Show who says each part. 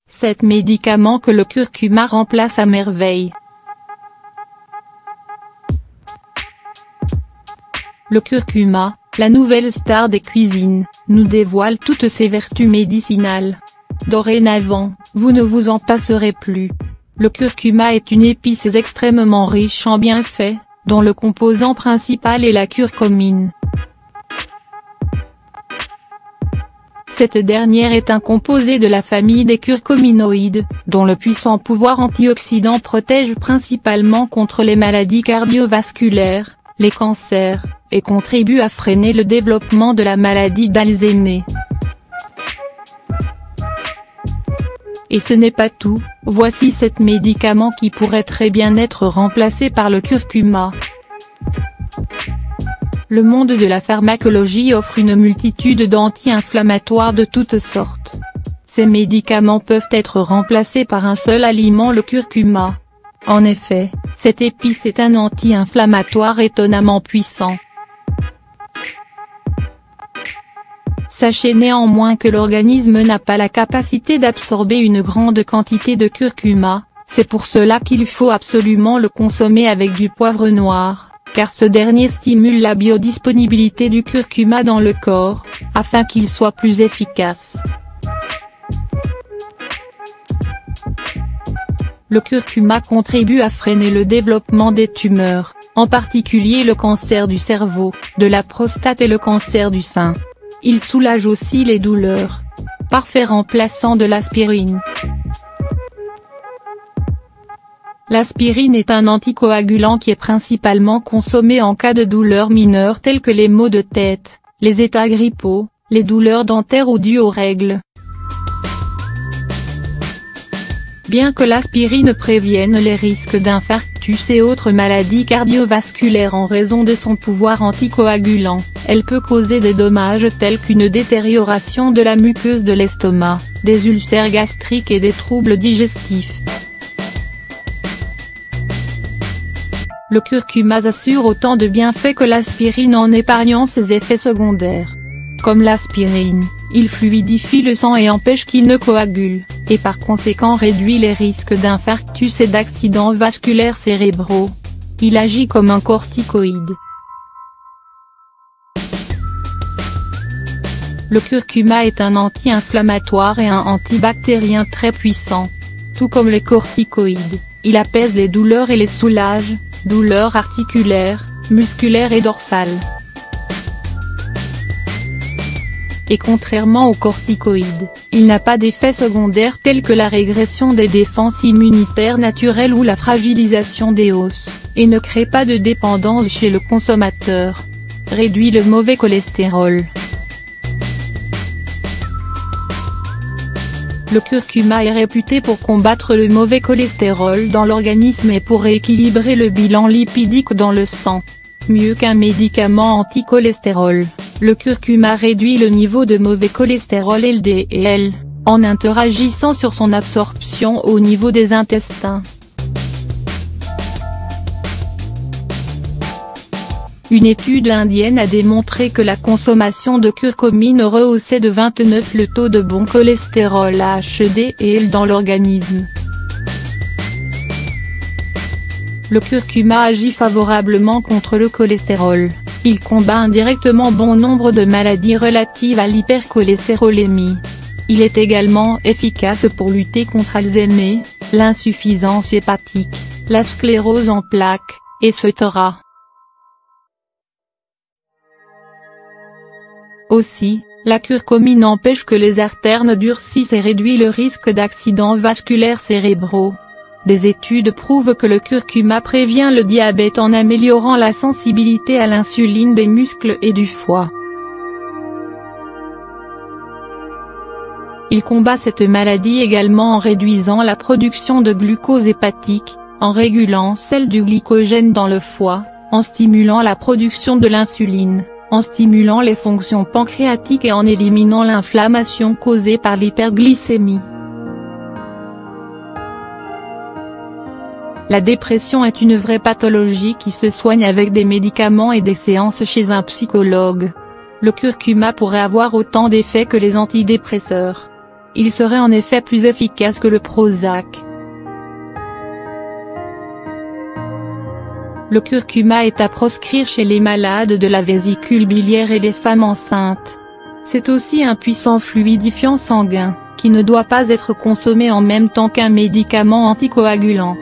Speaker 1: Cet médicament que le curcuma remplace à merveille. Le curcuma, la nouvelle star des cuisines, nous dévoile toutes ses vertus médicinales. Dorénavant, vous ne vous en passerez plus. Le curcuma est une épice extrêmement riche en bienfaits, dont le composant principal est la curcumine. Cette dernière est un composé de la famille des curcuminoïdes, dont le puissant pouvoir antioxydant protège principalement contre les maladies cardiovasculaires, les cancers, et contribue à freiner le développement de la maladie d'Alzheimer. Et ce n'est pas tout, voici 7 médicaments qui pourraient très bien être remplacés par le curcuma. Le monde de la pharmacologie offre une multitude d'anti-inflammatoires de toutes sortes. Ces médicaments peuvent être remplacés par un seul aliment, le curcuma. En effet, cette épice est un anti-inflammatoire étonnamment puissant. Sachez néanmoins que l'organisme n'a pas la capacité d'absorber une grande quantité de curcuma, c'est pour cela qu'il faut absolument le consommer avec du poivre noir, car ce dernier stimule la biodisponibilité du curcuma dans le corps, afin qu'il soit plus efficace. Le curcuma contribue à freiner le développement des tumeurs, en particulier le cancer du cerveau, de la prostate et le cancer du sein. Il soulage aussi les douleurs. Parfait remplaçant de l'aspirine. L'aspirine est un anticoagulant qui est principalement consommé en cas de douleurs mineures telles que les maux de tête, les états grippaux, les douleurs dentaires ou dues aux règles. Bien que l'aspirine prévienne les risques d'infarctus et autres maladies cardiovasculaires en raison de son pouvoir anticoagulant, elle peut causer des dommages tels qu'une détérioration de la muqueuse de l'estomac, des ulcères gastriques et des troubles digestifs. Le curcuma assure autant de bienfaits que l'aspirine en épargnant ses effets secondaires. Comme l'aspirine, il fluidifie le sang et empêche qu'il ne coagule, et par conséquent réduit les risques d'infarctus et d'accidents vasculaires cérébraux. Il agit comme un corticoïde. Le curcuma est un anti-inflammatoire et un antibactérien très puissant. Tout comme les corticoïdes, il apaise les douleurs et les soulage, douleurs articulaires, musculaires et dorsales. Et contrairement aux corticoïdes, il n'a pas d'effets secondaires tels que la régression des défenses immunitaires naturelles ou la fragilisation des os, et ne crée pas de dépendance chez le consommateur. Réduit le mauvais cholestérol. Le curcuma est réputé pour combattre le mauvais cholestérol dans l'organisme et pour rééquilibrer le bilan lipidique dans le sang. Mieux qu'un médicament anti-cholestérol, le curcuma réduit le niveau de mauvais cholestérol LDL, en interagissant sur son absorption au niveau des intestins. Une étude indienne a démontré que la consommation de curcumine rehaussait de 29 le taux de bon cholestérol HDL dans l'organisme. Le curcuma agit favorablement contre le cholestérol, il combat indirectement bon nombre de maladies relatives à l'hypercholestérolémie. Il est également efficace pour lutter contre Alzheimer, l'insuffisance hépatique, la sclérose en plaques, etc. Aussi, la curcumine empêche que les artères ne durcissent et réduit le risque d'accidents vasculaires cérébraux. Des études prouvent que le curcuma prévient le diabète en améliorant la sensibilité à l'insuline des muscles et du foie. Il combat cette maladie également en réduisant la production de glucose hépatique, en régulant celle du glycogène dans le foie, en stimulant la production de l'insuline, en stimulant les fonctions pancréatiques et en éliminant l'inflammation causée par l'hyperglycémie. La dépression est une vraie pathologie qui se soigne avec des médicaments et des séances chez un psychologue. Le curcuma pourrait avoir autant d'effets que les antidépresseurs. Il serait en effet plus efficace que le Prozac. Le curcuma est à proscrire chez les malades de la vésicule biliaire et les femmes enceintes. C'est aussi un puissant fluidifiant sanguin, qui ne doit pas être consommé en même temps qu'un médicament anticoagulant.